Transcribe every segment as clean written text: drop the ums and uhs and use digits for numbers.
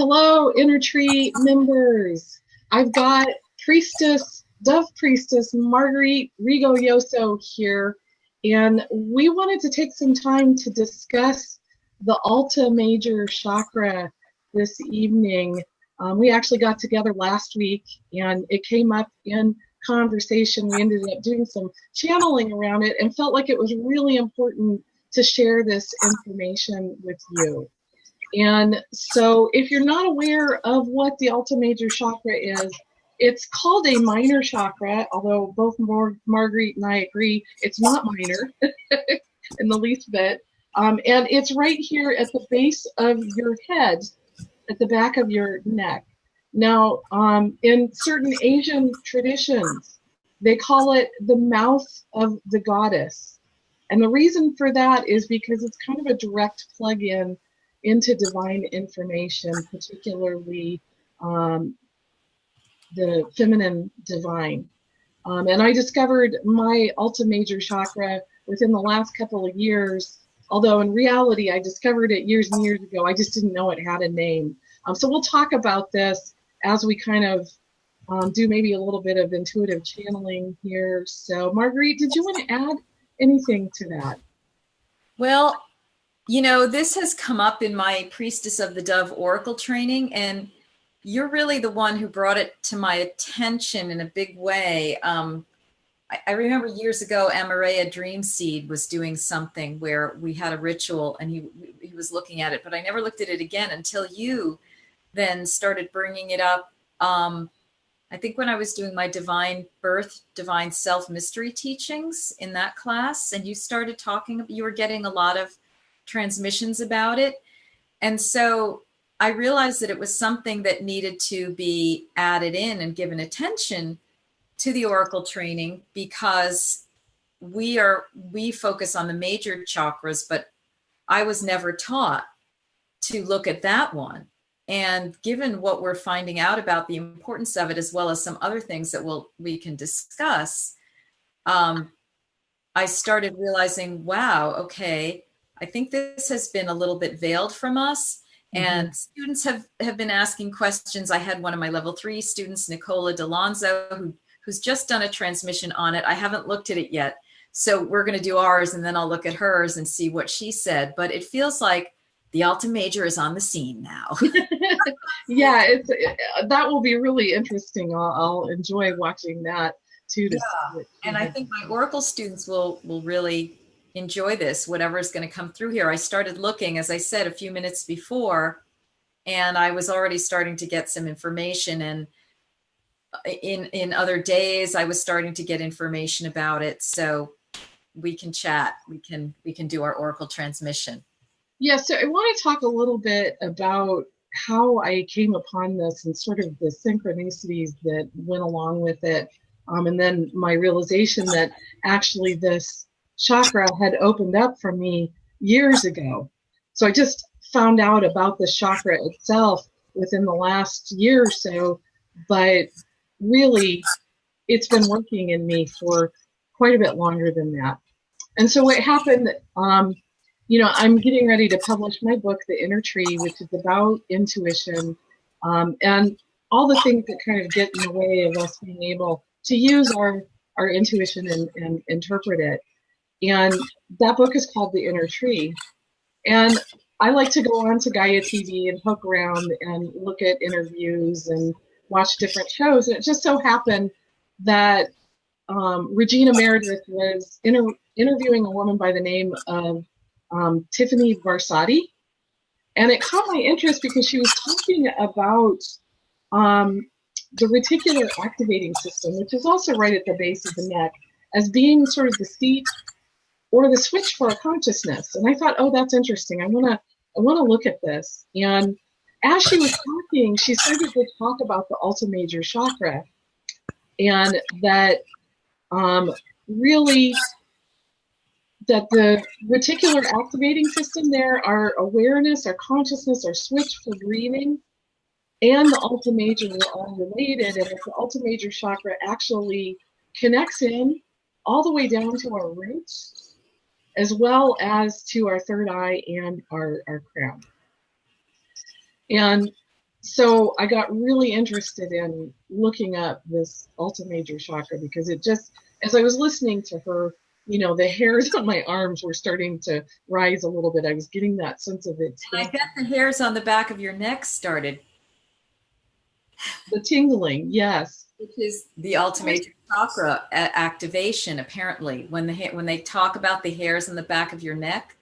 Hello, Inner Tree members. I've got Dove Priestess Marguerite Rigoyoso here, and we wanted to take some time to discuss the Alta Major Chakra this evening. We actually got together last week, and it came up in conversation. We ended up doing some channeling around it and felt like it was really important to share this information with you. And so if you're not aware of what the Alta Major Chakra is, it's called a minor chakra, although both Marguerite and I agree it's not minor in the least bit. And it's right here at the base of your head, at the back of your neck. Now, in certain Asian traditions, they call it the mouth of the goddess. And the reason for that is because it's kind of a direct plug-in into divine information, particularly the feminine divine. And I discovered my Alta Major Chakra within the last couple of years, although in reality I discovered it years and years ago. I just didn't know it had a name. So we'll talk about this as we kind of do maybe a little bit of intuitive channeling here. So Marguerite, did you want to add anything to that? Well, you know, this has come up in my Priestess of the Dove Oracle training, and you're really the one who brought it to my attention in a big way. I remember years ago, Amareya Dreamseed was doing something where we had a ritual and he was looking at it, but I never looked at it again until you then started bringing it up. I think when I was doing my Divine Birth, Divine Self Mystery teachings in that class, and you started talking, you were getting a lot of transmissions about it. And so I realized that it was something that needed to be added in and given attention to the Oracle training, because we focus on the major chakras, but I was never taught to look at that one. And given what we're finding out about the importance of it, as well as some other things that we can discuss, I started realizing, wow, okay, I think this has been a little bit veiled from us. And students have been asking questions. I had one of my level 3 students, Nicola Delonzo, who's just done a transmission on it. I haven't looked at it yet. So we're going to do ours, and then I'll look at hers and see what she said. But it feels like the Alta Major is on the scene now. Yeah, that will be really interesting. I'll enjoy watching that too. And I think my Oracle students will really enjoy this, whatever is going to come through here. I started looking, as I said, a few minutes before, and I was already starting to get some information. And in other days, I was starting to get information about it. So we can chat. We can do our Oracle transmission. Yeah, so I want to talk a little bit about how I came upon this and sort of the synchronicities that went along with it. And then my realization that actually this chakra had opened up for me years ago. So I just found out about the chakra itself within the last year or so, but really it's been working in me for quite a bit longer than that. And so what happened, I'm getting ready to publish my book, The Inner Tree, which is about intuition and all the things that kind of get in the way of us being able to use our intuition and interpret it. And that book is called The Inner Tree. And I like to go on to Gaia TV and poke around and look at interviews and watch different shows. And it just so happened that Regina Meredith was interviewing a woman by the name of Tiffany Varsati. And it caught my interest because she was talking about the reticular activating system, which is also right at the base of the neck, as being sort of the seat or the switch for a consciousness. And I thought, oh, that's interesting. I want to look at this. And as she was talking, she started to talk about the Alta Major Chakra, and that really that the reticular activating system there, our awareness, our consciousness, our switch for breathing, and the Alta Major were all related, and that the Alta Major Chakra actually connects in all the way down to our roots, as well as to our third eye and our crown. And so I got really interested in looking up this Alta Major Chakra because it just, as I was listening to her, the hairs on my arms were starting to rise a little bit. I was getting that sense of it. I bet the hairs on the back of your neck started, The tingling, yes. which is the Alta Major Chakra activation. Apparently, when they talk about the hairs on the back of your neck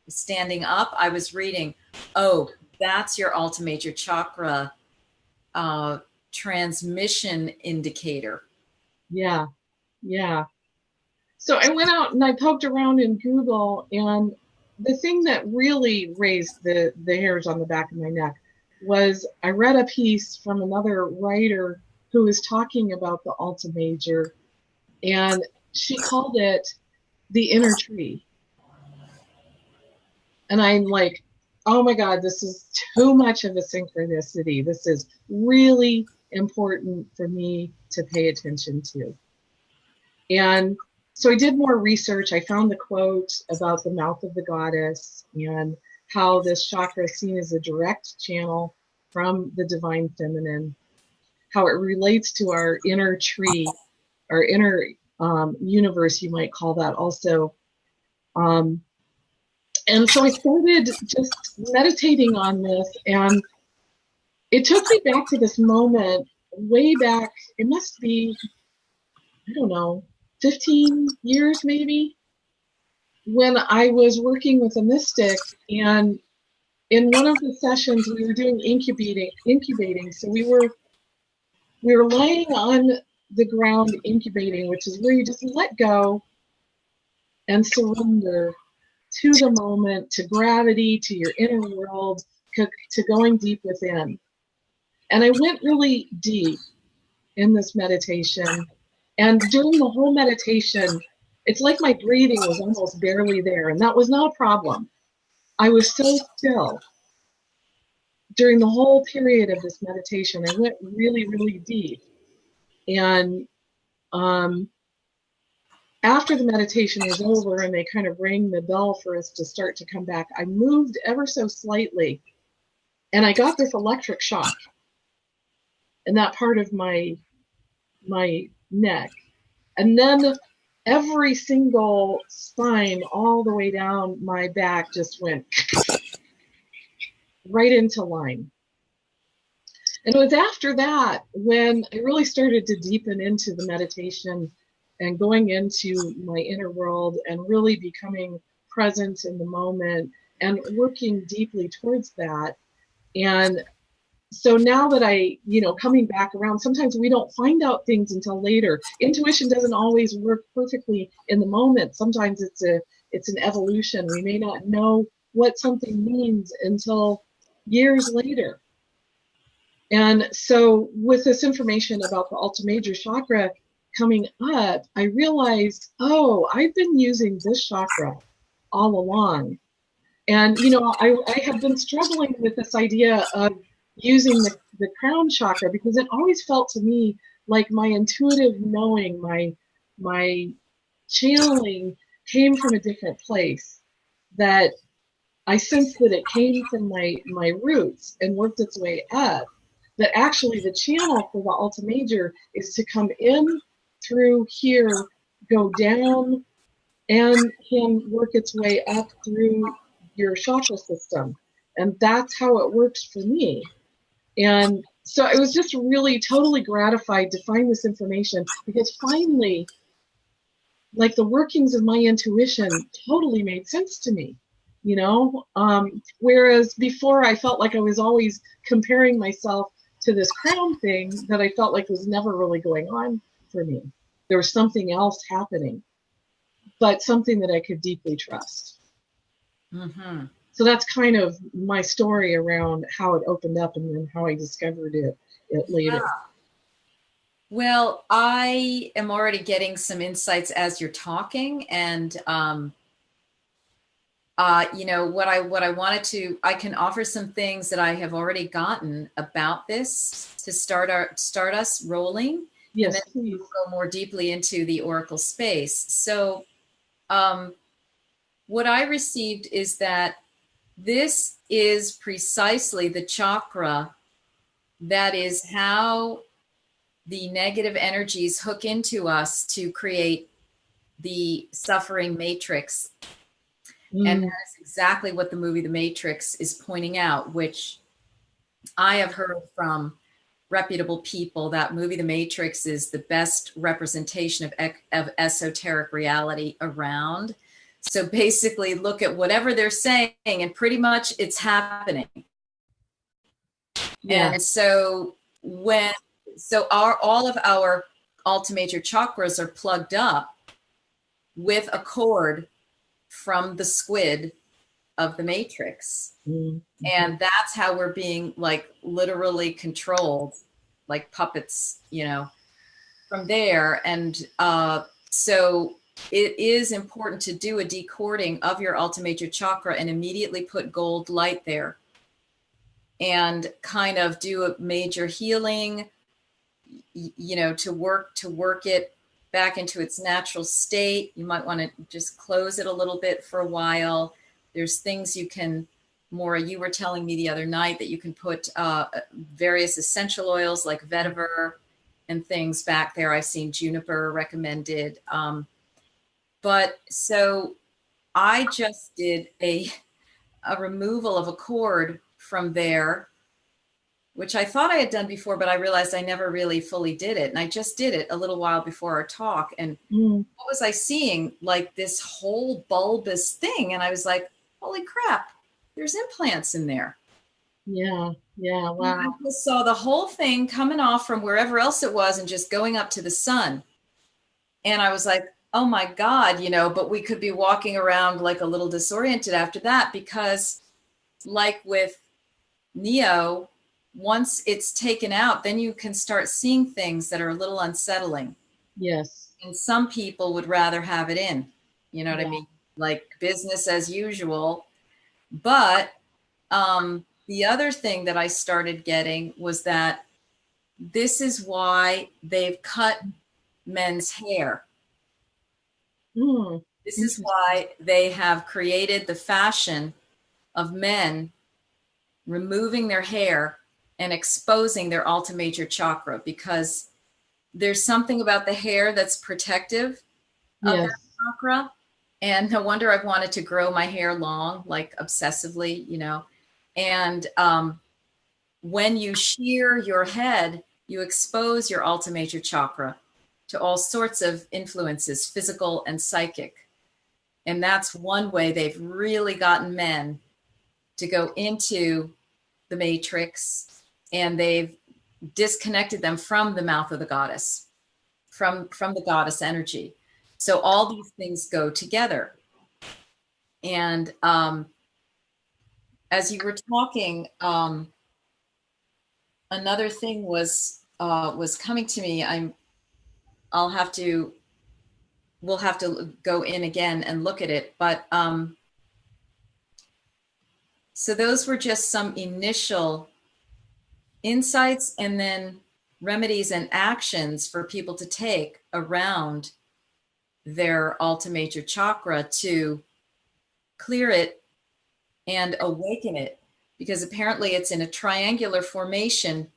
standing up, I was reading, oh, that's your Alta Major Chakra transmission indicator. Yeah, yeah. So I went out and I poked around in Google, and the thing that really raised the hairs on the back of my neck was I read a piece from another writer who was talking about the Alta Major, and she called it the inner tree. And I'm like, oh my God, this is too much of a synchronicity. This is really important for me to pay attention to. And so I did more research. I found the quote about the mouth of the goddess and how this chakra is seen as a direct channel from the divine feminine, how it relates to our inner tree, our inner universe, you might call that also. And so I started just meditating on this, and it took me back to this moment way back. It must be, I don't know, 15 years maybe, when I was working with a mystic, and in one of the sessions we were doing incubating. So we were laying on the ground incubating, which is where you just let go and surrender to the moment, to gravity, to your inner world, to going deep within. And I went really deep in this meditation. And during the whole meditation, it's like my breathing was almost barely there. And that was not a problem. I was so still. During the whole period of this meditation, I went really, really deep. And after the meditation was over and they kind of rang the bell for us to start to come back, I moved ever so slightly, and I got this electric shock in that part of my neck. And then every single spine all the way down my back just went right into line. And it was after that when I really started to deepen into the meditation and going into my inner world and really becoming present in the moment and working deeply towards that. And so now that coming back around, sometimes we don't find out things until later. Intuition doesn't always work perfectly in the moment. Sometimes it's an evolution. We may not know what something means until years later. And so with this information about the Alta Major Chakra coming up, I realized, oh, I've been using this chakra all along. And, I have been struggling with this idea of using the crown chakra because it always felt to me like my intuitive knowing, my channeling came from a different place, that I sensed that it came from my roots and worked its way up. That actually the channel for the Alta Major is to come in through here, go down, and can work its way up through your chakra system. And that's how it works for me. And so I was just really totally gratified to find this information, because finally, like, the workings of my intuition totally made sense to me, whereas before I felt like I was always comparing myself to this crown thing that I felt like was never really going on for me. There was something else happening, but something that I could deeply trust. Mm-hmm. So that's kind of my story around how it opened up and then how I discovered it later. Yeah. Well, I am already getting some insights as you're talking, and what I wanted to, I can offer some things that I have already gotten about this to start us rolling. Yes, and then please. We'll go more deeply into the oracle space. So what I received is that This is precisely the chakra that is how the negative energies hook into us to create the suffering matrix. And that is exactly what the movie The Matrix is pointing out, which I have heard from reputable people. That movie The Matrix is the best representation of esoteric reality around. So basically look at whatever they're saying and pretty much it's happening. Yeah. And so all of our Alta Major chakras are plugged up with a cord from the squid of the matrix. Mm-hmm. And that's how we're being like literally controlled like puppets, from there. And so it is important to do a decording of your Alta Major chakra and immediately put gold light there and kind of do a major healing, to work it back into its natural state. You might want to just close it a little bit for a while. There's things you can, Maura, you were telling me the other night that you can put various essential oils like vetiver and things back there. I've seen juniper recommended. But so I just did a removal of a cord from there, which I thought I had done before, but I realized I never really fully did it. And I just did it a little while before our talk. And what was I seeing? Like this whole bulbous thing. And I was like, holy crap, there's implants in there. Yeah. Wow. And I just saw the whole thing coming off from wherever else it was and just going up to the sun. And I was like, oh my God, but we could be walking around like a little disoriented after that, because like with Neo, once it's taken out, then you can start seeing things that are a little unsettling. Yes. And some people would rather have it in, what I mean? Like business as usual. But the other thing that I started getting was that this is why they've cut men's hair. This is why they have created the fashion of men removing their hair and exposing their Alta Major chakra, because there's something about the hair that's protective of that chakra. And no wonder I've wanted to grow my hair long, like obsessively, And when you shear your head, you expose your Alta Major chakra to all sorts of influences, physical and psychic. And that's one way they've really gotten men to go into the matrix, and they've disconnected them from the mouth of the goddess, from the goddess energy. So all these things go together. And as you were talking, another thing was coming to me. We'll have to go in again and look at it. But so those were just some initial insights, and then remedies and actions for people to take around their Alta Major chakra to clear it and awaken it, because apparently it's in a triangular formation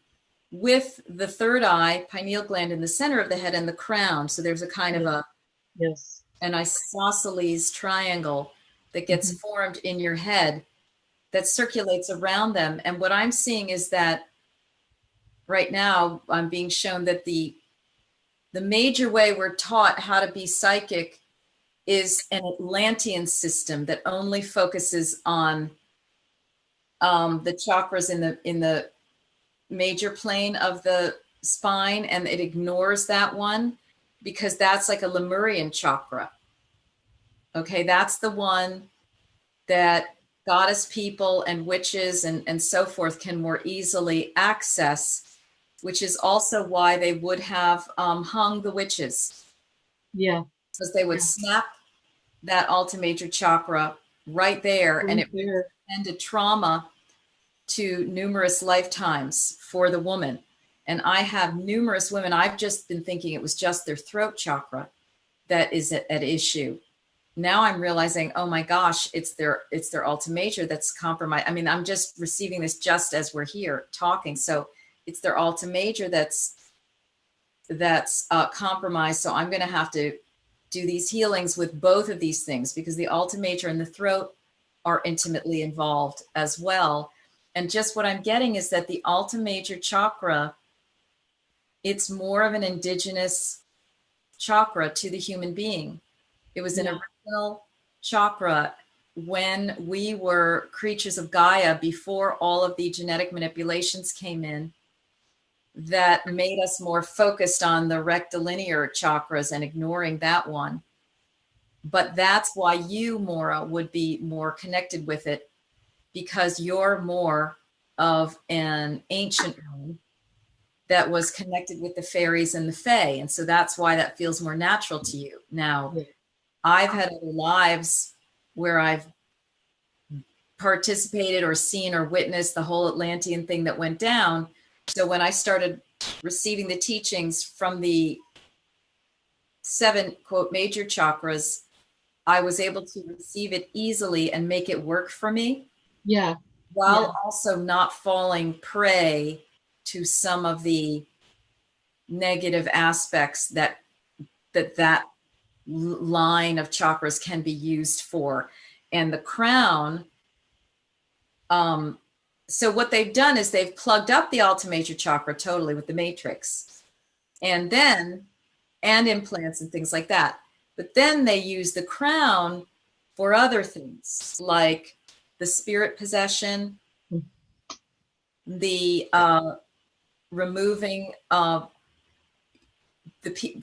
with the third eye, pineal gland in the center of the head, and the crown. So there's a kind of an isosceles triangle that gets formed in your head that circulates around them. And what I'm seeing is that right now I'm being shown that the major way we're taught how to be psychic is an Atlantean system that only focuses on the chakras in the major plane of the spine, and it ignores that one because that's like a Lemurian chakra. Okay, that's the one that goddess people and witches and so forth can more easily access, which is also why they would have hung the witches. Yeah. Because they would snap that Alta Major chakra right there, and it would end a trauma to numerous lifetimes for the woman. And I have numerous women, I've just been thinking it was just their throat chakra that is at issue, now I'm realizing, oh my gosh, it's their Alta Major that's compromised. I mean, I'm just receiving this just as we're here talking. So it's their Alta Major that's compromised. So I'm going to have to do these healings with both of these things, because the Alta Major and the throat are intimately involved as well. And just what I'm getting is that the Alta Major Chakra, it's more of an indigenous chakra to the human being. It was an original chakra when we were creatures of Gaia, before all of the genetic manipulations came in, that made us more focused on the rectilinear chakras and ignoring that one. But that's why you, Maura, would be more connected with it, because you're more of an ancient one that was connected with the fairies and the fae. And so that's why that feels more natural to you. Now, I've had other lives where I've participated or seen or witnessed the whole Atlantean thing that went down. So when I started receiving the teachings from the 7, quote, major chakras, I was able to receive it easily and make it work for me. Yeah. While also not falling prey to some of the negative aspects that line of chakras can be used for. And the crown, so what they've done is they've plugged up the Alta Major Chakra totally with the matrix, and implants and things like that. But then they use the crown for other things, like the spirit possession, the removing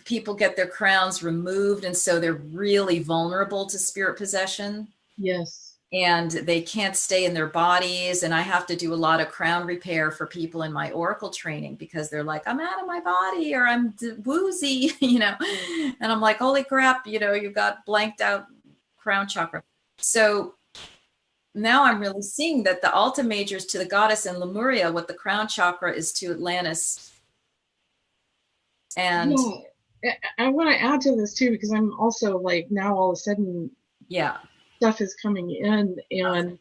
people get their crowns removed, and so they're really vulnerable to spirit possession. Yes. And they can't stay in their bodies. And I have to do a lot of crown repair for people in my oracle training, because they're like, I'm out of my body, or I'm woozy, and I'm like, holy crap, you've got blanked out crown chakra. So now I'm really seeing that the Alta Major is to the goddess in Lemuria, what the crown chakra is to Atlantis. And I want to add to this too, because I'm also like, now all of a sudden, stuff is coming in. And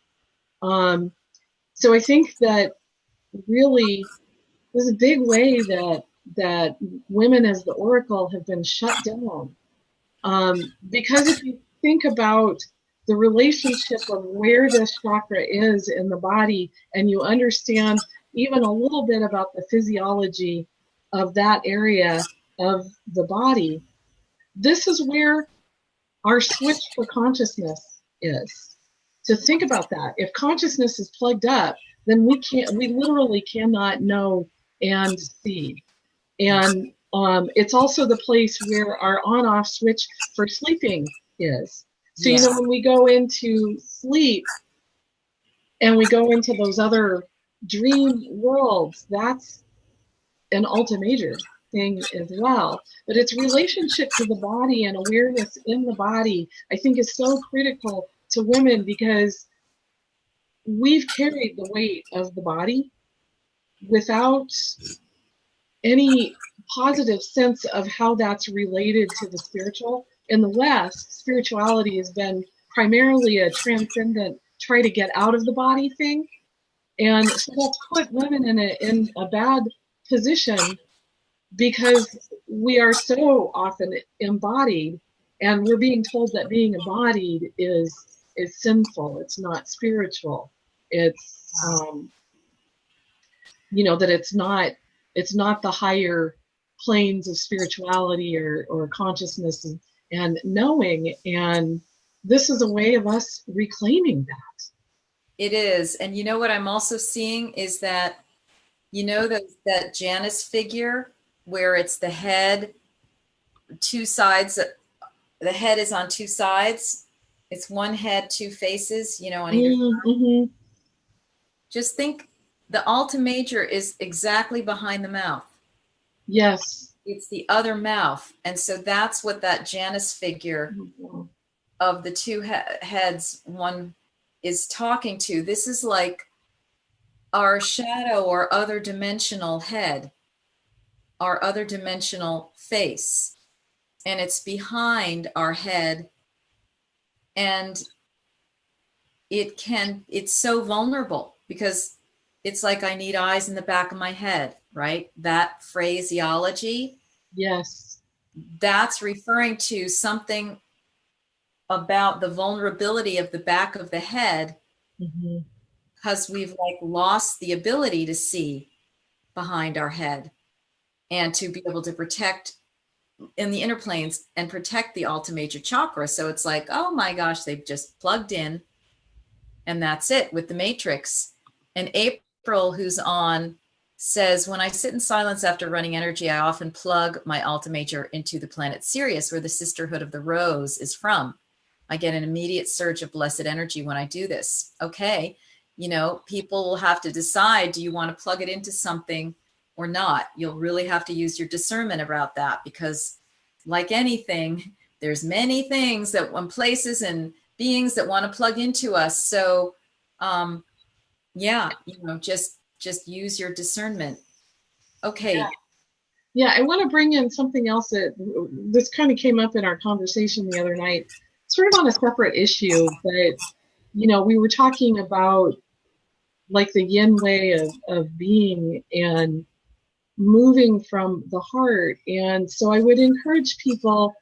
so I think that really there's a big way that women as the oracle have been shut down. Because if you think about the relationship of where this chakra is in the body, and you understand even a little bit about the physiology of that area of the body, this is where our switch for consciousness is. So think about that. If consciousness is plugged up, then we literally cannot know and see. And it's also the place where our on-off switch for sleeping is. So, when we go into sleep and we go into those other dream worlds, that's an Alta Major thing as well. But its relationship to the body and awareness in the body, I think, is so critical to women, because we've carried the weight of the body without any positive sense of how that's related to the spiritual. In the West, spirituality has been primarily a transcendent, try to get out of the body thing. And so that's put women in a bad position, because we are so often embodied, and we're being told that being embodied is sinful. It's not spiritual. It's that it's not the higher planes of spirituality or consciousness and knowing. And this is a way of us reclaiming that. It is. And what I'm also seeing is that, that Janus figure where it's the head, two sides, the head is on two sides. It's one head, two faces, on either side. Just think the Alta Major is exactly behind the mouth. Yes. It's the other mouth. And so that's what that Janus figure of the two heads, one is talking to. This is like our shadow or other dimensional head, our other dimensional face. And it's behind our head And it's so vulnerable because it's like, I need eyes in the back of my head, right? That phraseology, Yes. that's referring to something about the vulnerability of the back of the head, Mm-hmm. because we've like lost the ability to see behind our head and to be able to protect in the inner planes and protect the Alta Major Chakra. So it's like, oh my gosh, they've just plugged in and that's it with the matrix. And April, who's on, says, when I sit in silence after running energy, I often plug my Alta Major into the planet Sirius, where the Sisterhood of the Rose is from. I get an immediate surge of blessed energy when I do this. Okay. You know, people will have to decide, do you want to plug it into something or not? You'll really have to use your discernment about that, because like anything, there's many things that one places and beings that want to plug into us. So yeah, you know, just use your discernment. Okay. Yeah, I want to bring in something else that this kind of came up in our conversation the other night, sort of on a separate issue, but we were talking about like the yin way of being and moving from the heart. And so I would encourage people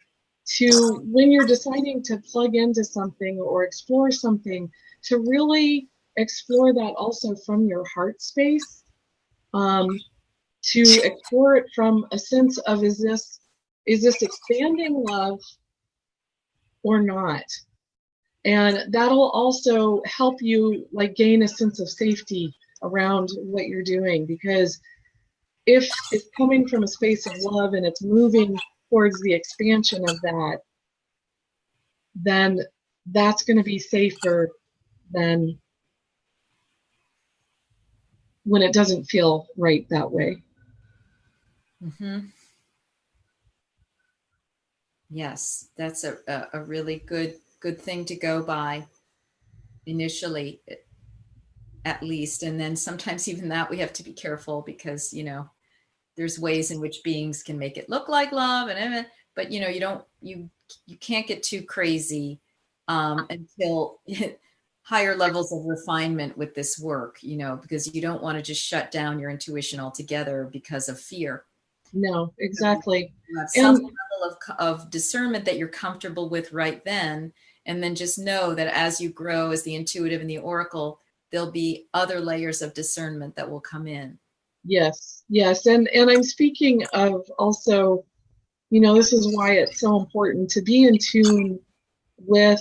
to, when you're deciding to plug into something or explore something, to really explore that also from your heart space. To explore it from a sense of, is this expanding love or not? And that'll also help you like gain a sense of safety around what you're doing, because if it's coming from a space of love and it's moving towards the expansion of that, then that's going to be safer than when it doesn't feel right that way. Mm-hmm. Yes, that's a really good thing to go by initially, at least. And then sometimes even that we have to be careful, because, you know, there's ways in which beings can make it look like love, and but you know, you can't get too crazy until higher levels of refinement with this work, you know, because you don't want to just shut down your intuition altogether because of fear. No, exactly. You have some And level of discernment that you're comfortable with right then, and then just know that as you grow as the intuitive and the oracle, there'll be other layers of discernment that will come in. yes, yes. And I'm speaking of also, this is why it's so important to be in tune with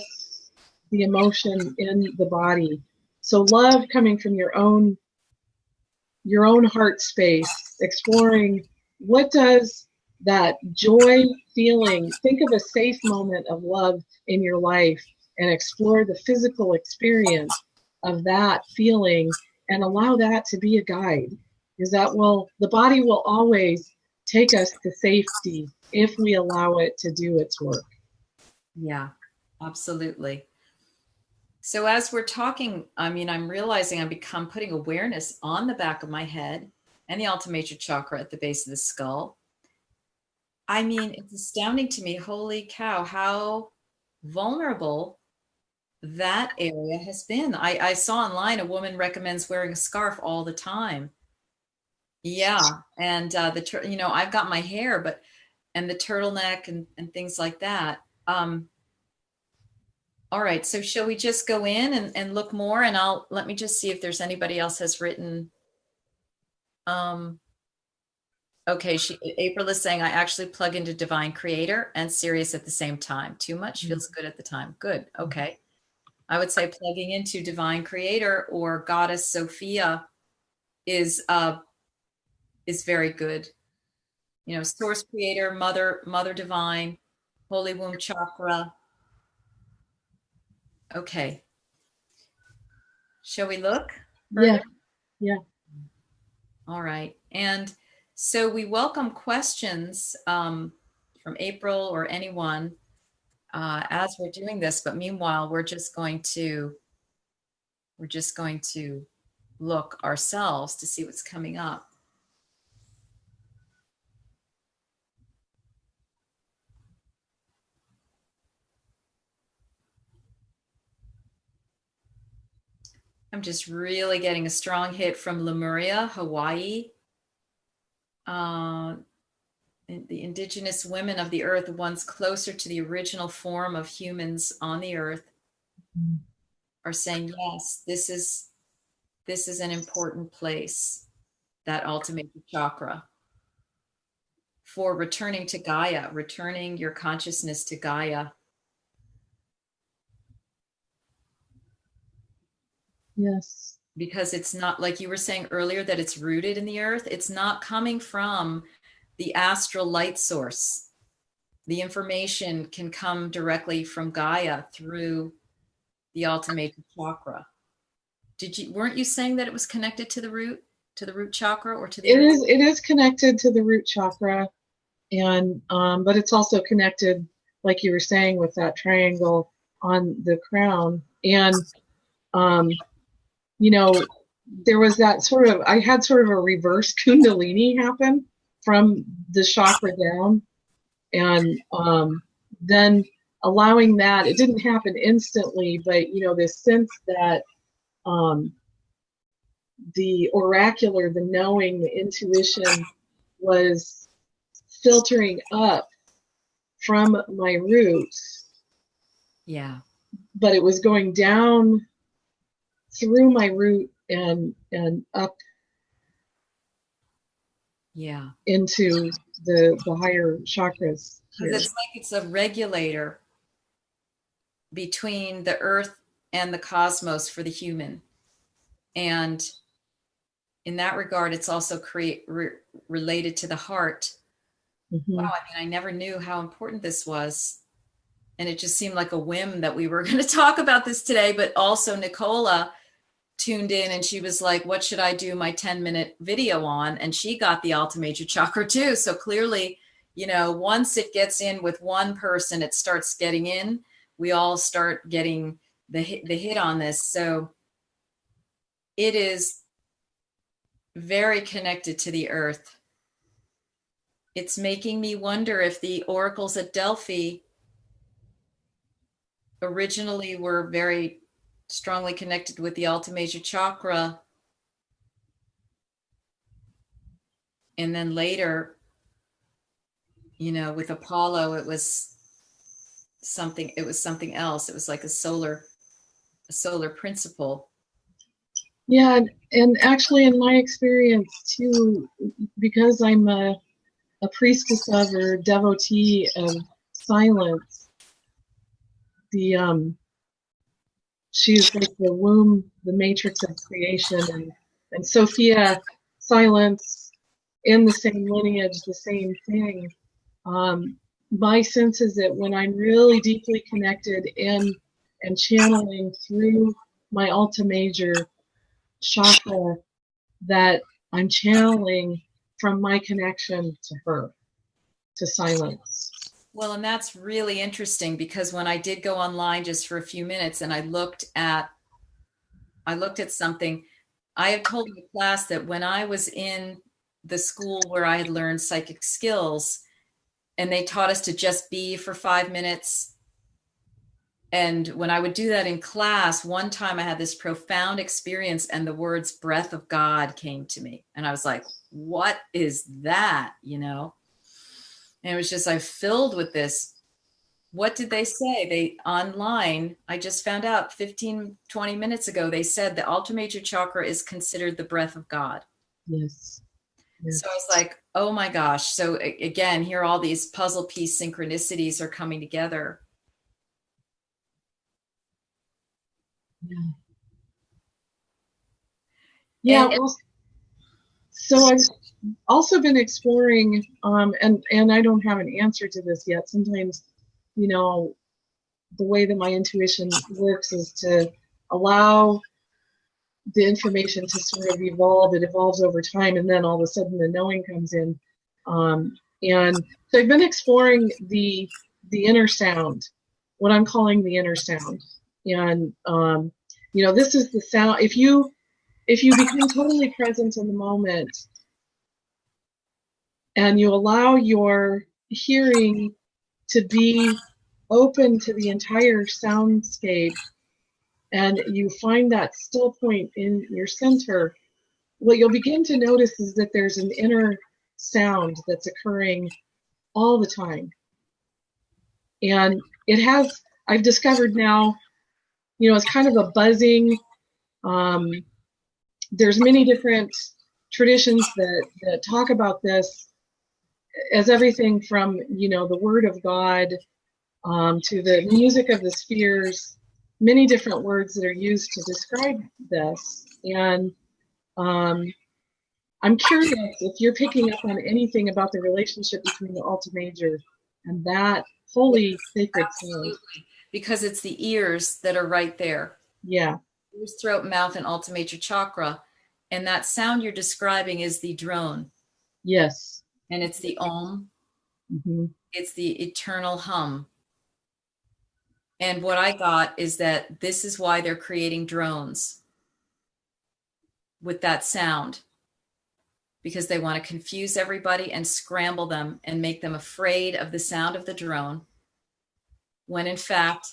the emotion in the body. So love coming from your own heart space, exploring what does that joy feeling, think of a safe moment of love in your life and explore the physical experience of that feeling and allow that to be a guide, because the body will always take us to safety if we allow it to do its work. Yeah, absolutely. So as we're talking, I mean, I'm realizing I'm putting awareness on the back of my head and the Alta Major Chakra at the base of the skull. I mean, it's astounding to me. Holy cow, how vulnerable that area has been. I saw online a woman recommends wearing a scarf all the time. Yeah, and I've got my hair, and the turtleneck and things like that. All right, so shall we just go in and look more, and let me just see if there's anybody else has written. Okay, April is saying, I actually plug into Divine Creator and Sirius at the same time. Too much feels good at the time. Good. Okay. I would say plugging into Divine Creator or Goddess Sophia is very good. You know, Source Creator, Mother Divine, Holy Womb Chakra. Okay. Shall we look Yeah, further? yeah. All right. And so we welcome questions from April or anyone as we're doing this. But meanwhile, we're just going to look ourselves to see what's coming up. I'm just really getting a strong hit from Lemuria, Hawaii. The indigenous women of the earth, once closer to the original form of humans on the earth, are saying, yes, this is an important place, that Alta Major Chakra, for returning to Gaia, returning your consciousness to Gaia. Yes. Because it's not, like you were saying earlier, that it's rooted in the earth. It's not coming from the astral light source. The information can come directly from Gaia through the Alta Major Chakra. Weren't you saying that it was connected to the root chakra, or to the earth? It is connected to the root chakra, and but it's also connected, like you were saying, with that triangle on the crown. And you know, there was that sort of, I had sort of a reverse kundalini happen from the chakra down, and then allowing that, it didn't happen instantly, but you know, this sense that the oracular, the knowing, the intuition was filtering up from my roots. Yeah. But it was going down through my root and up, yeah, into the higher chakras here. Because it's like it's a regulator between the earth and the cosmos for the human. And in that regard, it's also related to the heart. Mm-hmm. Wow, I mean, I never knew how important this was. And it just seemed like a whim that we were going to talk about this today. But also Nicola tuned in and she was like, what should I do my 10-minute video on? And she got the Alta Major Chakra too. So clearly, you know, once it gets in with one person, it starts getting in. We all start getting the hit on this. So it is very connected to the earth. It's making me wonder if the oracles at Delphi originally were very strongly connected with the Alta Major Chakra. And then later, you know, with Apollo, it was something else. It was like a solar principle. Yeah, and actually in my experience too, because I'm a priestess of, or devotee of silence, she's like the womb, the matrix of creation, and Sophia, silence, in the same lineage, the same thing. My sense is that when I'm really deeply connected in and channeling through my Alta Major Chakra, that I'm channeling from my connection to her, to silence. Well, and that's really interesting, because when I did go online just for a few minutes and I looked at something, I had told the class that when I was in the school where I had learned psychic skills and they taught us to just be for 5 minutes. And when I would do that in class, one time I had this profound experience and the words breath of God came to me. And I was like, what is that? You know? And it was just, I filled with this. What did they say? They online, I just found out 15, 20 minutes ago, they said the Alta Major Chakra is considered the breath of God. Yes. Yes. So I was like, oh my gosh. So again, here all these puzzle piece synchronicities are coming together. Yeah. Yeah. Well, so I've also been exploring, and I don't have an answer to this yet. Sometimes, you know, the way that my intuition works is to allow the information to sort of evolve. It evolves over time, and then all of a sudden the knowing comes in. And so I've been exploring the inner sound, what I'm calling the inner sound. And you know, this is the sound. If you become totally present in the moment and you allow your hearing to be open to the entire soundscape, and you find that still point in your center, what you'll begin to notice is that there's an inner sound that's occurring all the time. And I've discovered now, it's kind of a buzzing. There's many different traditions that talk about this as everything from, the word of God to the music of the spheres, many different words that are used to describe this. And I'm curious if you're picking up on anything about the relationship between the Alta Major and that holy sacred sound. Because it's the ears that are right there. Yeah. Ears, throat, mouth, and Alta Major Chakra. And that sound you're describing is the drone. Yes. And it's the om. Mm-hmm. It's the eternal hum. And what I got is that this is why they're creating drones with that sound, because they want to confuse everybody and scramble them and make them afraid of the sound of the drone, when in fact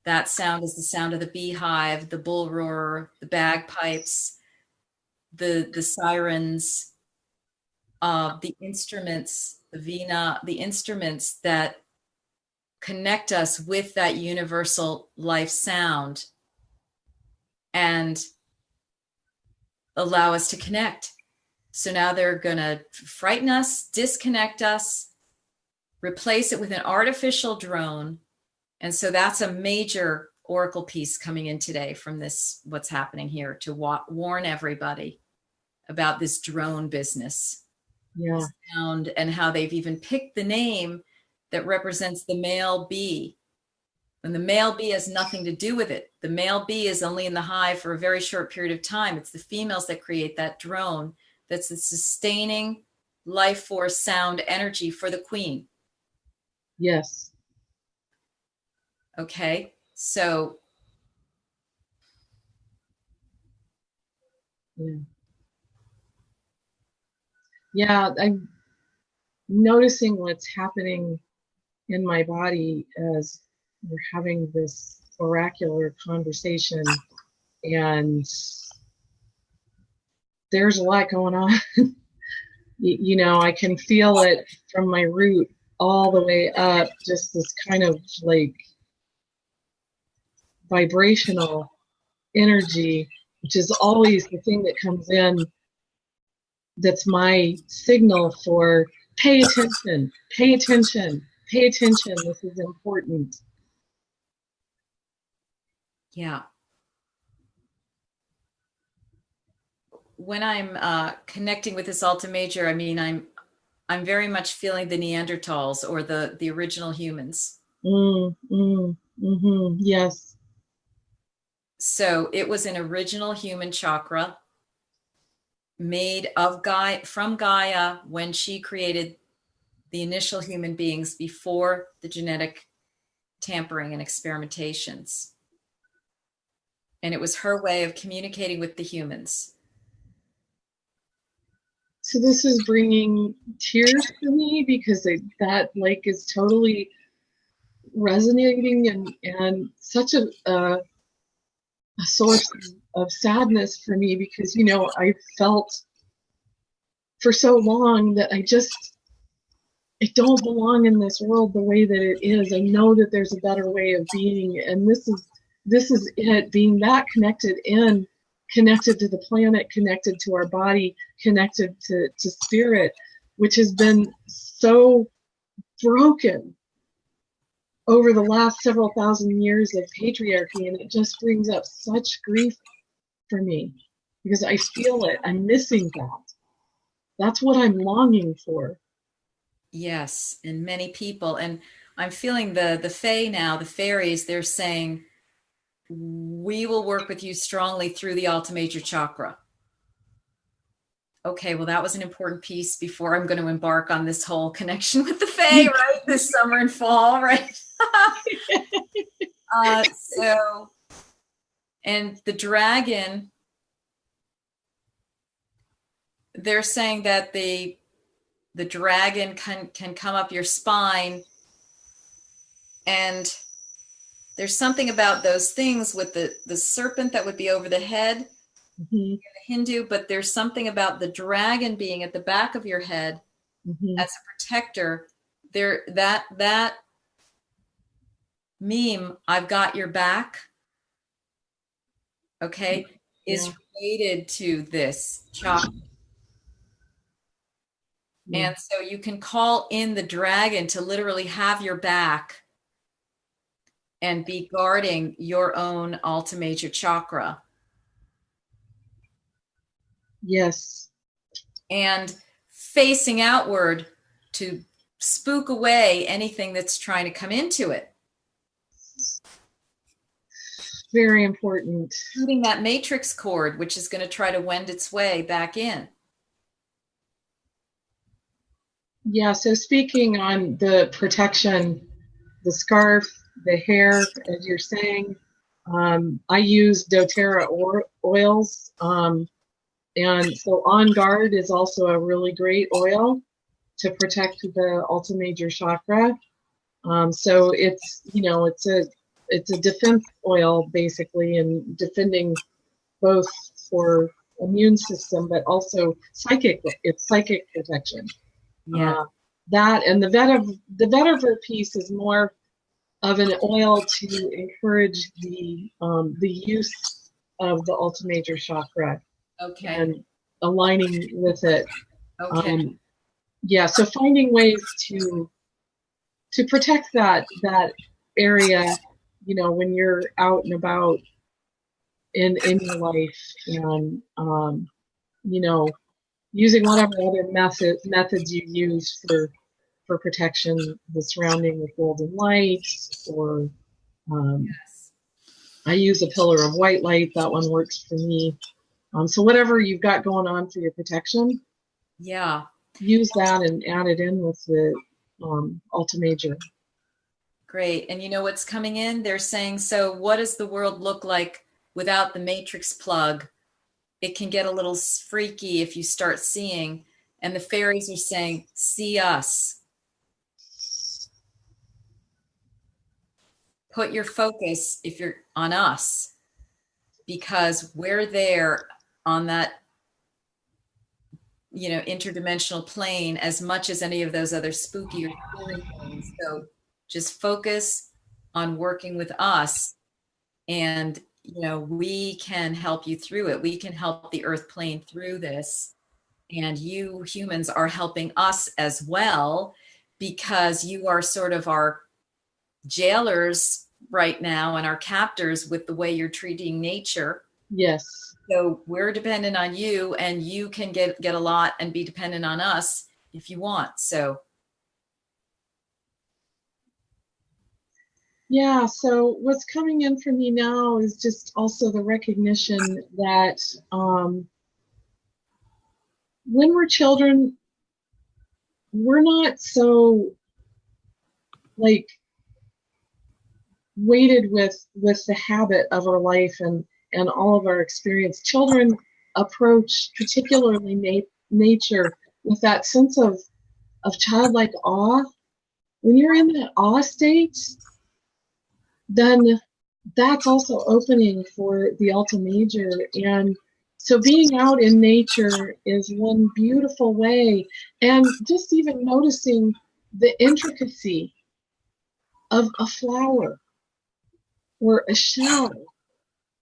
that sound is the sound of the beehive, the bull roar, the bagpipes, the sirens, the instruments, the vina, the instruments that connect us with that universal life sound and allow us to connect. So now they're going to frighten us, disconnect us, replace it with an artificial drone. And so that's a major oracle piece coming in today from this, what's happening here, to warn everybody about this drone business. Yeah. Sound, and how they've even picked the name that represents the male bee. And the male bee has nothing to do with it. The male bee is only in the hive for a very short period of time. It's the females that create that drone that's the sustaining life force sound energy for the queen. Yes. Okay, so yeah, I'm noticing what's happening in my body as we're having this oracular conversation, and there's a lot going on. I can feel it from my root all the way up, just this kind of like vibrational energy, which is always the thing that comes in. That's my signal for pay attention, pay attention, pay attention. This is important. Yeah. When I'm connecting with this Alta Major, I mean, I'm very much feeling the Neanderthals or the original humans. Yes. So it was an original human chakra made of from Gaia when she created the initial human beings before the genetic tampering and experimentations. And it was her way of communicating with the humans. So this is bringing tears for me because that is totally resonating and such a source of sadness for me, because I felt for so long that I don't belong in this world the way that it is. I know that there's a better way of being, and this is it, being that connected to the planet, connected to our body, connected to spirit, which has been so broken over the last several thousand years of patriarchy. And it just brings up such grief for me because I feel it. I'm missing that. That's what I'm longing for. Yes, and many people. And I'm feeling the fae now, the fairies, they're saying, we will work with you strongly through the Alta Major Chakra. Okay, well, that was an important piece before I'm going to embark on this whole connection with the fae, right? This summer and fall, right? And the dragon, they're saying that the dragon can come up your spine and There's something about those things with the serpent that would be over the head, Mm-hmm. Hindu, but there's something about the dragon being at the back of your head Mm-hmm. as a protector. There, that meme, I've got your back, okay, Yeah. is related to this chakra. Yeah. And so you can call in the dragon to literally have your back and be guarding your own Alta Major Chakra. Yes. And facing outward to spook away anything that's trying to come into it. Very important. Shooting that matrix cord, which is going to try to wend its way back in. Yeah. So speaking on the protection, the scarf, the hair, as you're saying, I use doTERRA oils. And so On Guard is also a really great oil to protect the Alta Major Chakra. So it's, it's a defense oil basically, and defending both for immune system, but also it's psychic protection. Yeah. That and the vetiver piece is more of an oil to encourage the use of the Alta Major Chakra Okay. and aligning with it. Okay. Yeah, so finding ways to protect that area, when you're out and about in your life, and using whatever other methods you use for protection, the surrounding with golden light, or Yes. I use a pillar of white light. That one works for me. So whatever you've got going on for your protection, Yeah. use that and add it in with the Alta Major. Great. And you know what's coming in? They're saying, so what does the world look like without the matrix plug? It can get a little freaky if you start seeing. And the fairies are saying, see us. Put your focus if you're on us, because we're there on that, interdimensional plane as much as any of those other spooky or scary things. So just focus on working with us, and we can help you through it. We can help the earth plane through this, and you humans are helping us as well, because you are sort of our jailers right now and our captors with the way you're treating nature. Yes. So we're dependent on you, and you can get a lot and be dependent on us if you want. So yeah, so what's coming in for me now is just also the recognition that when we're children, we're not so like weighted with the habit of our life and all of our experience. Children approach particularly nature with that sense of childlike awe. When you're in that awe state, then that's also opening for the Alta Major. And so being out in nature is one beautiful way. And just even noticing the intricacy of a flower or a shell,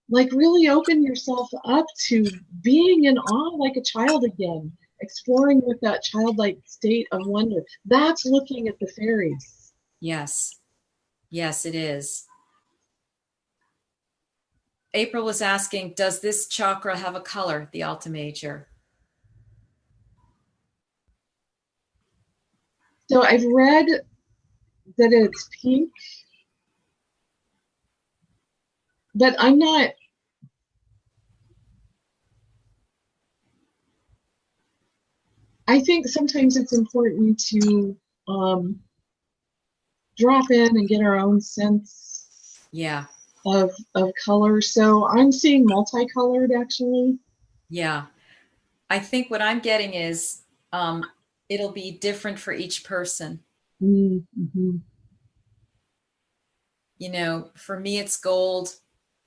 like really open yourself up to being in awe like a child again, exploring with that childlike state of wonder. That's looking at the fairies. yes, it is. April was asking, does this chakra have a color, the Alta Major? So I've read that it's pink, but I'm not. I think sometimes it's important to drop in and get our own sense Yeah. of color. So I'm seeing multicolored actually. Yeah. I think what I'm getting is it'll be different for each person. Mm-hmm. You know, for me, it's gold.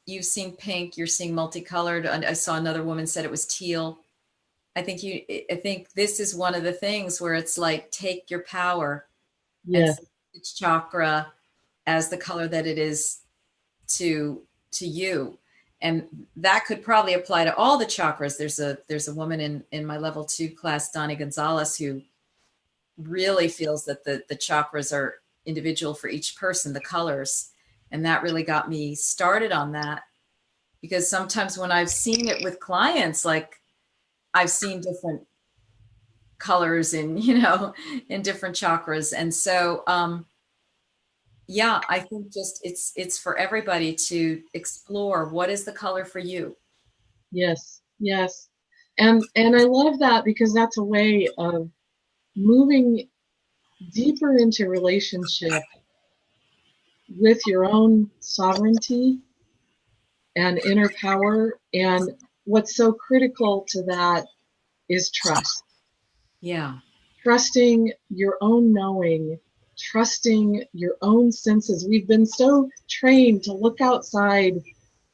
You've seen pink, you're seeing multicolored. And I saw another woman said it was teal. I think this is one of the things where it's like, take your power and Yes. see each chakra as the color that it is to you. And that could probably apply to all the chakras. There's a woman in my level 2 class, Donnie Gonzalez, who really feels that the chakras are individual for each person, the colors. And that really got me started on that, because sometimes when I've seen it with clients, like I've seen different colors in, you know, in different chakras. And so, yeah, I think just it's for everybody to explore what is the color for you. Yes. Yes. And I love that because that's a way of moving deeper into relationship with your own sovereignty and inner power. And what's so critical to that is trust. Yeah. Trusting your own knowing, trusting your own senses. We've been so trained to look outside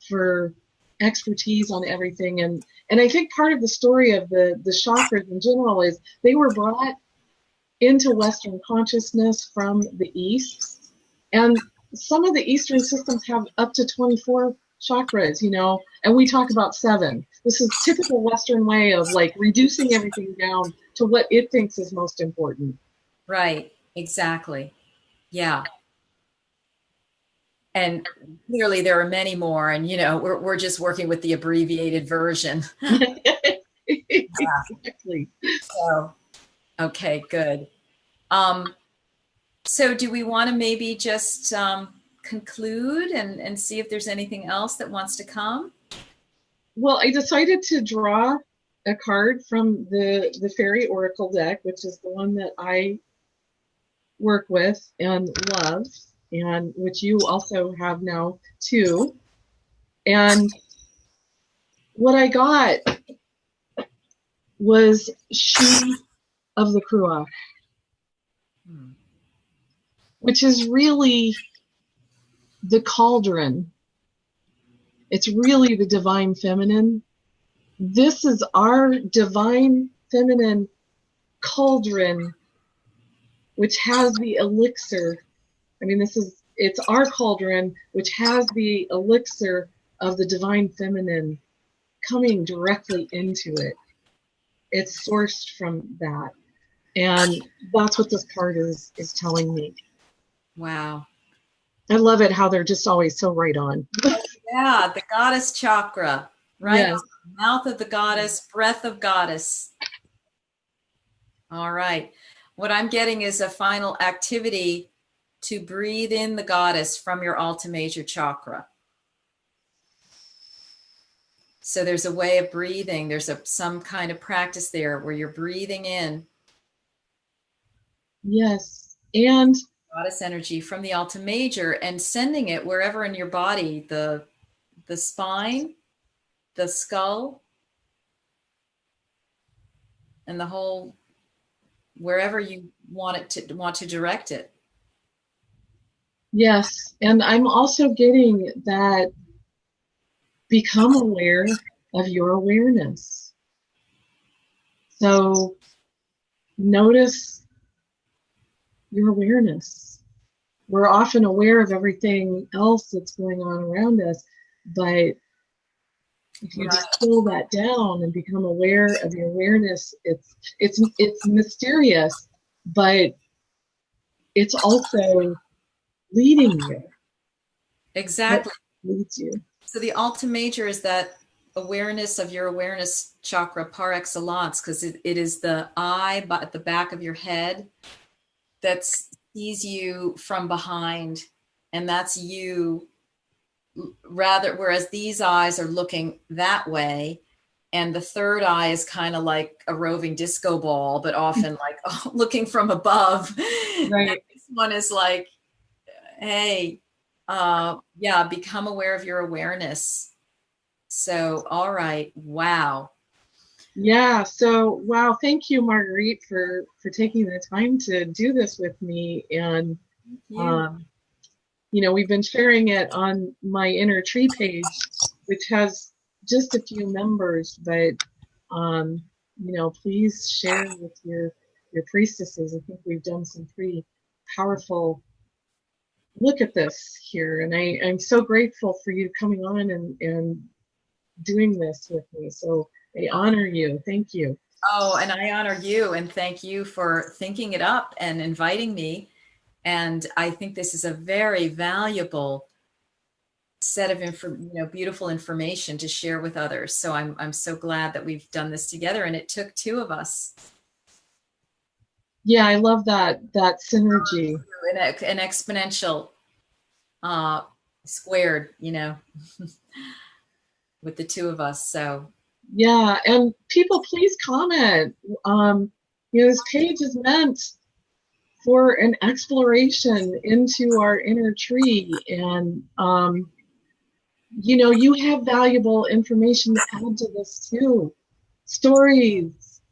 for expertise on everything. And I think part of the story of the chakras in general is they were brought into Western consciousness from the East. And some of the Eastern systems have up to 24 chakras, you know, and we talk about 7. This is typical Western way of like reducing everything down to what it thinks is most important. Right. Exactly. Yeah. And clearly there are many more, and you know, we're just working with the abbreviated version. Exactly. So, okay, good. Um, so do we want to maybe just conclude and see if there's anything else that wants to come? Well, I decided to draw a card from the fairy oracle deck, which is the one that I work with and love, and which you also have now too. And what I got was She of the Cruach, Hmm. which is really the cauldron. It's really the divine feminine. This is our divine feminine cauldron, which has the elixir. I mean, it's our cauldron, which has the elixir of the divine feminine coming directly into it. It's sourced from that. And that's what this card is telling me. Wow. I love it how they're just always so right on. Yeah, the goddess chakra, right? Yes. Mouth of the goddess, breath of goddess. All right. What I'm getting is a final activity to breathe in the goddess from your Alta Major Chakra. So there's a way of breathing. There's some kind of practice there where you're breathing in Yes. And goddess energy from the Alta Major and sending it wherever in your body, the spine, the skull, and the whole, wherever you want to direct it. yes. And I'm also getting that become aware of your awareness. So notice your awareness. We're often aware of everything else that's going on around us, but if you distill that down and become aware of your awareness, it's mysterious, but it's also leading you. Exactly. It leads you. So the Alta Major is that awareness of your awareness chakra par excellence, because it is the eye at the back of your head that sees you from behind, and that's you. Rather, whereas these eyes are looking that way, and the third eye is kind of like a roving disco ball, but often like looking from above. Right. And this one is like, hey, yeah, become aware of your awareness. So, all right, wow. Yeah. So, wow. Thank you, Marguerite, for taking the time to do this with me. And You. we've been sharing it on my inner tree page, which has just a few members, but please share with your priestesses. I think we've done some pretty powerful look at this here, and I'm so grateful for you coming on and doing this with me. So I honor you. Thank you. Oh, and I honor you and thank you for thinking it up and inviting me. And I think this is a very valuable set of beautiful information to share with others. So I'm so glad that we've done this together, and it took two of us. Yeah, I love that synergy. An exponential squared, with the two of us. So yeah, and people, please comment. This page is meant for an exploration into our inner tree, and you have valuable information to add to this too. Stories,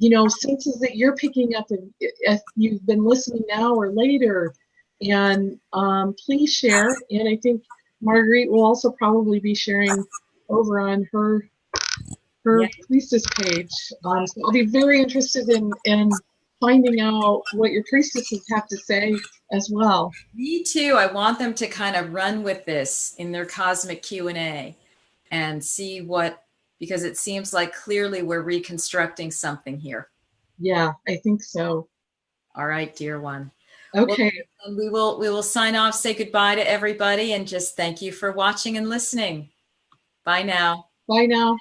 senses that you're picking up if you've been listening now or later, and please share. And I think Marguerite will also probably be sharing over on her priestess page. So I'll be very interested in finding out what your priestesses have to say as well. Me too. I want them to kind of run with this in their cosmic Q&A and see because it seems like clearly we're reconstructing something here. Yeah, I think so. All right, dear one. Okay. Well, we will sign off, say goodbye to everybody, and just thank you for watching and listening. Bye now. Bye now.